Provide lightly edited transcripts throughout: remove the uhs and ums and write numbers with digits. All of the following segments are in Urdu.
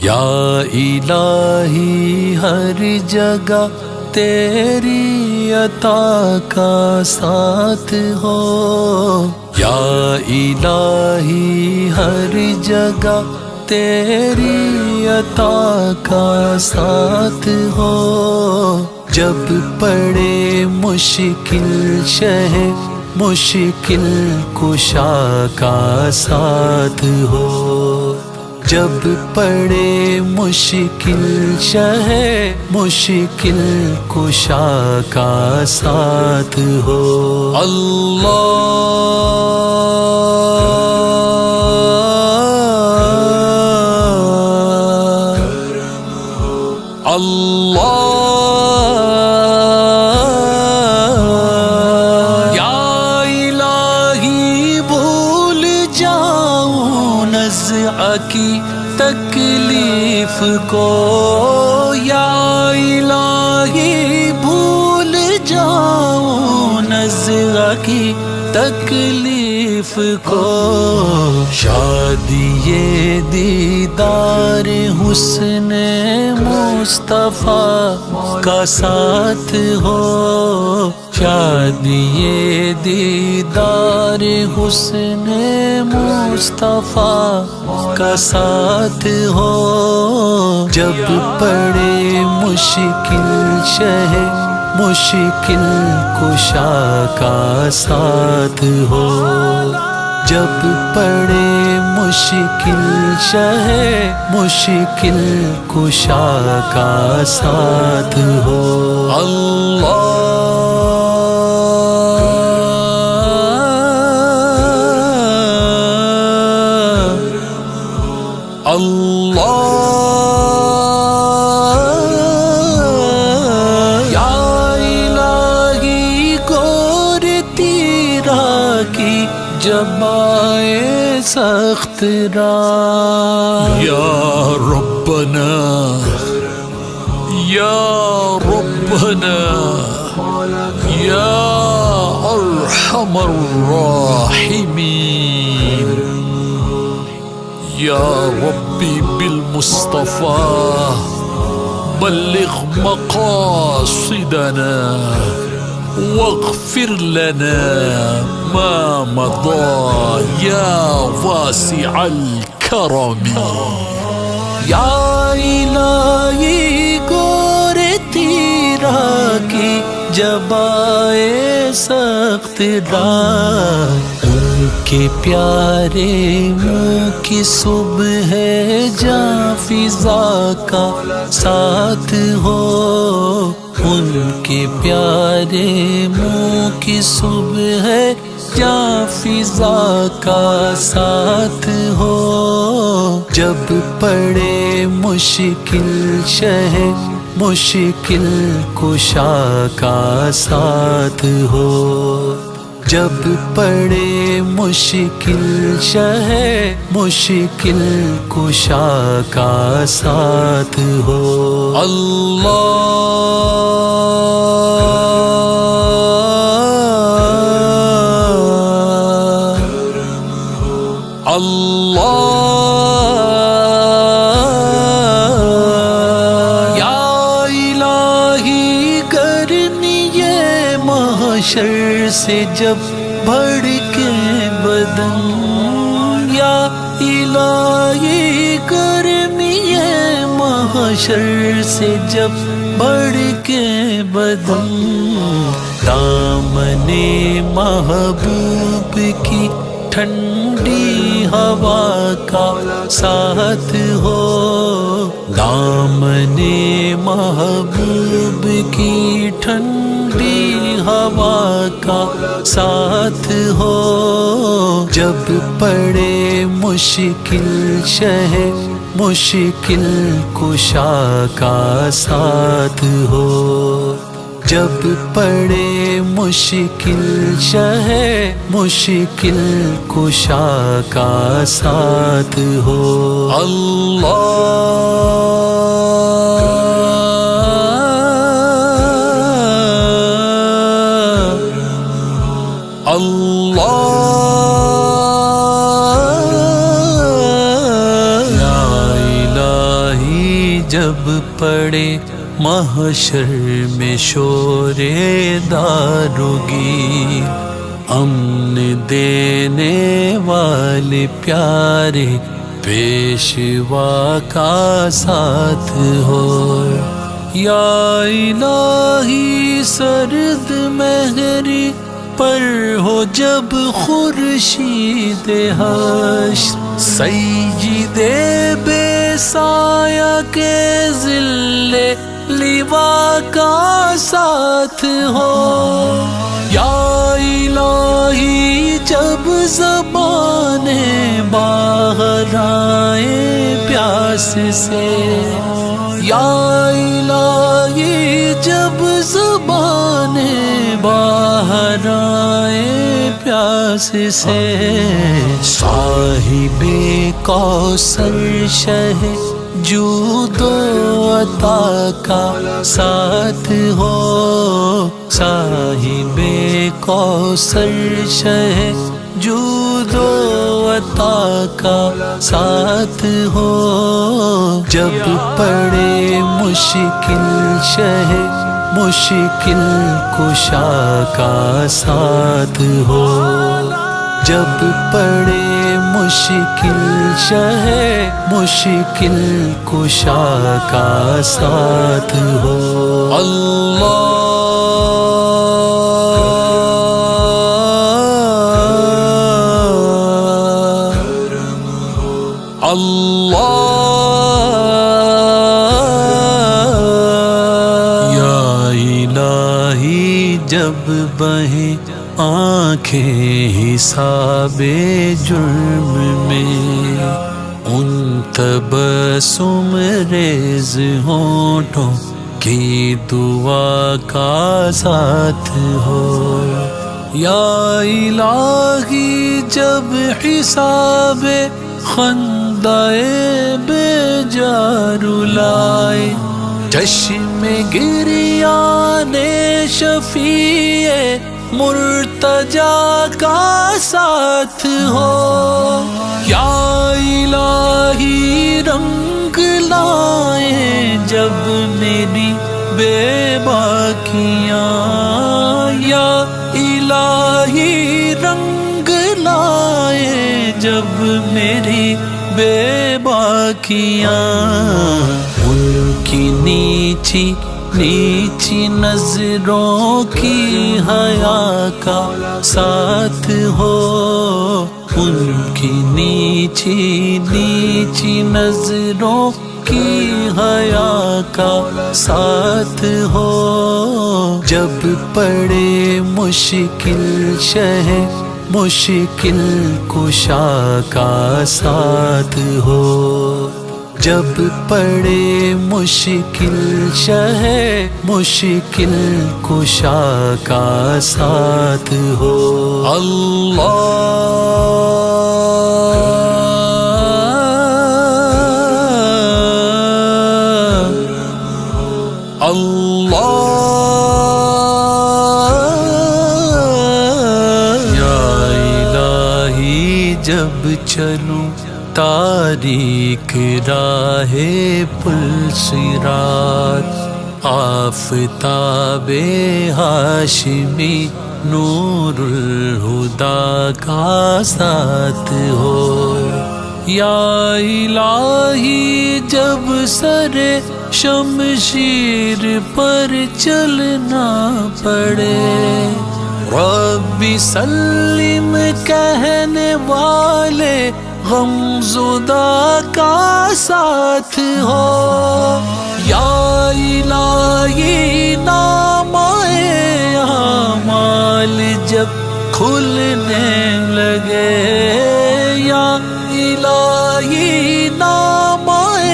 یا الہی ہر جگہ تیری عطا کا ساتھ ہو، یا الہی ہر جگہ تیری عطا کا ساتھ ہو، جب پڑے مشکل شہ مشکل کشا کا ساتھ ہو، جب پڑے مشکل شہ مشکل کشا کا ساتھ ہو۔ یا الہی بھول جاؤں نزع کی تکلیف کو، یا الہی بھول جاؤں نزع کی تکلیف کو، شادی دیدار حسن مصطفیٰ کا ساتھ ہو، شادی دیدار حسن مصطفیٰ کا ساتھ ہو، جب پڑے مشکل شہ مشکل کشا کا ساتھ ہو، جب پڑے مشکل شہ مشکل کشا کا ساتھ ہو۔ جب آئے سخت راہ، یا ربنا یا ربنا یا ارحم الراحمین، یا ربی بالمصطفیٰ بلغ مقاصدنا واغفر لنا ما مضى یا واسع الکرم۔ یا الہی گور تیرا کی جب آئے سخت راہ، ان کے پیارے منہ کی صبح جاں فضا کا ساتھ ہو، ان کے پیارے منہ کی صبح جاں فضا کا ساتھ ہو، جب پڑے مشکل شہ مشکل کشا کا ساتھ ہو، جب پڑے مشکل شہ مشکل کشا کا ساتھ ہو۔ محشر سے جب بھڑکے بدن، یا الہی گرمی محشر سے جب بھڑکے بدن، دامن محبوب کی ٹھنڈی ہوا کا ساتھ ہو، دامن محبوب کی ٹھنڈی ہوا کا ساتھ ہو، جب پڑے مشکل شہ مشکل کشا کا ساتھ ہو، جب پڑے مشکل شہ مشکل کشا کا ساتھ ہو۔ یا الہی پڑے محشر میں شور داروگی، امن دینے والے پیارے پیشوا کا ساتھ ہو۔ یا الہی سرد مہری پر ہو جب خورشید حشر، سجدے بے سایہ کے ظل لوا کا ساتھ ہو۔ یا الہی جب زبانیں باہر آئیں پیاس سے، یا الہی جب زبانیں باہر آئیں پیاس سے، صاحب کوثر شہ جود و عطا کا ساتھ ہو، صاحب کوثر شہ جود و عطا کا ساتھ ہو۔ جب پڑے مشکل شہ مشکل کشا کا ساتھ ہو، جب پڑے مشکل شہ مشکل کشا کا ساتھ ہو۔ اللہ یا الہی جب بہیں آنکھیں حساب جرم میں، ان تبسم ریز ہونٹوں کی دعا کا ساتھ ہو۔ یا الہی جب حساب خندائے بے جارو لائے، چشم گریان شفیع مرتجا کا ساتھ ہو۔ یا الہی رنگ لائیں جب میری بے باکیاں، یا الہی رنگ لائیں جب میری بے باکیاں، ان کی نیچی نیچی نظروں کی حیا کا ساتھ ہو، ان کی نیچی نیچی نظروں کی حیا کا ساتھ ہو۔ جب پڑے مشکل شہ مشکل کشا کا ساتھ ہو، جب پڑے مشکل شہ مشکل کشا کا ساتھ ہو۔ جب چلوں تاریک راہ پل صراط، آفتاب ہاشمی نور الہدا کا ساتھ ہو۔ یا الہی جب سر شمشیر پر چلنا پڑے، ربی سلم کہنے والے غم زدہ کا ساتھ ہو۔ یا الہی نامۂ اعمال جب کھلنے لگے، یا الہی نامۂ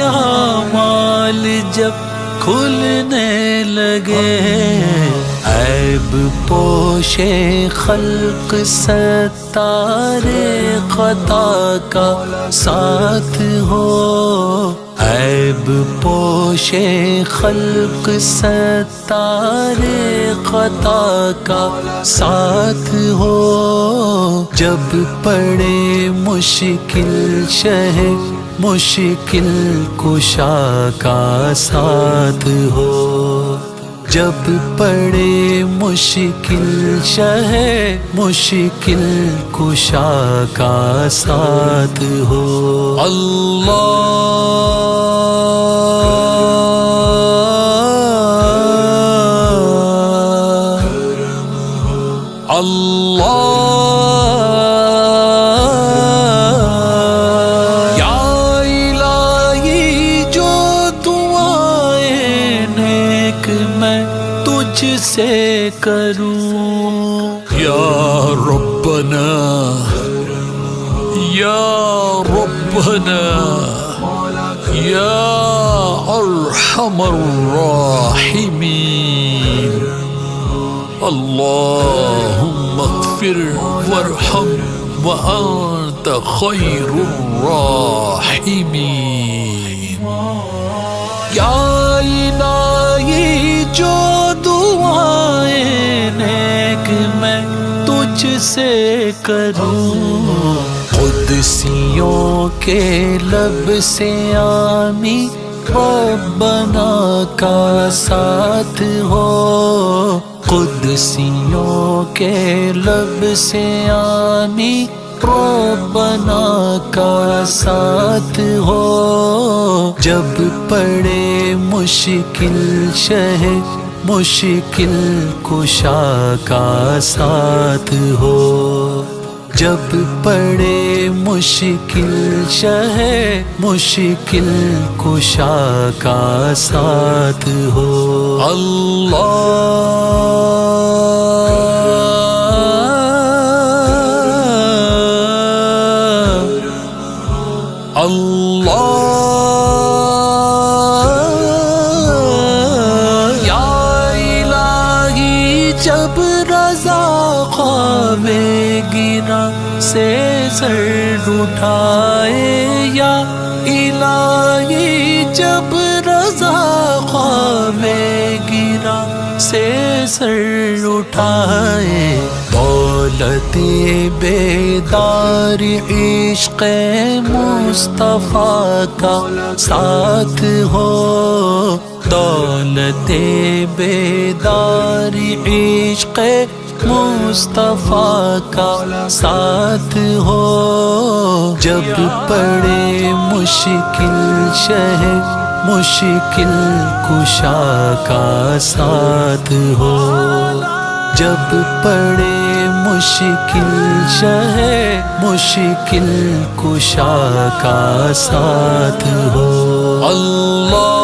اعمال جب کھلنے لگے، عیب پوش خلق ستار خطا کا ساتھ ہو، عیب پوشے خلق ستار خطا کا ساتھ ہو، جب پڑے مشکل شہ مشکل کشا کا ساتھ ہو، جب پڑے مشکل شہ مشکل کشا کا ساتھ ہو۔ سے کروں یا ربنا یا ربنا یا ارحم الراحمین، اللہم اغفر وارحم وانت خیر الراحمین۔ یا الہی جو دعائیں نیک میں تجھ سے کروں، قدسیوں کے لب سے آمین ربنا کا ساتھ ہو، قدسیوں کے لب سے آمین ربنا کا ساتھ ہو، جب پڑے مشکل شہ مشکل کشا کا ساتھ ہو، جب پڑے مشکل شہ مشکل کشا کا ساتھ ہو۔ جب رضا خواب گرا سے سر اٹھائے، یا الہی جب رضا خواب گرا سے سر اٹھائے، دولت بیدار عشق مصطفیٰ کا ساتھ ہو، دولت بیدار عشق مصطفیٰ کا ساتھ ہو، جب پڑے مشکل شہ مشکل کشا کا ساتھ ہو، جب پڑے مشکل شہ مشکل کشا کا ساتھ ہو۔ اللہ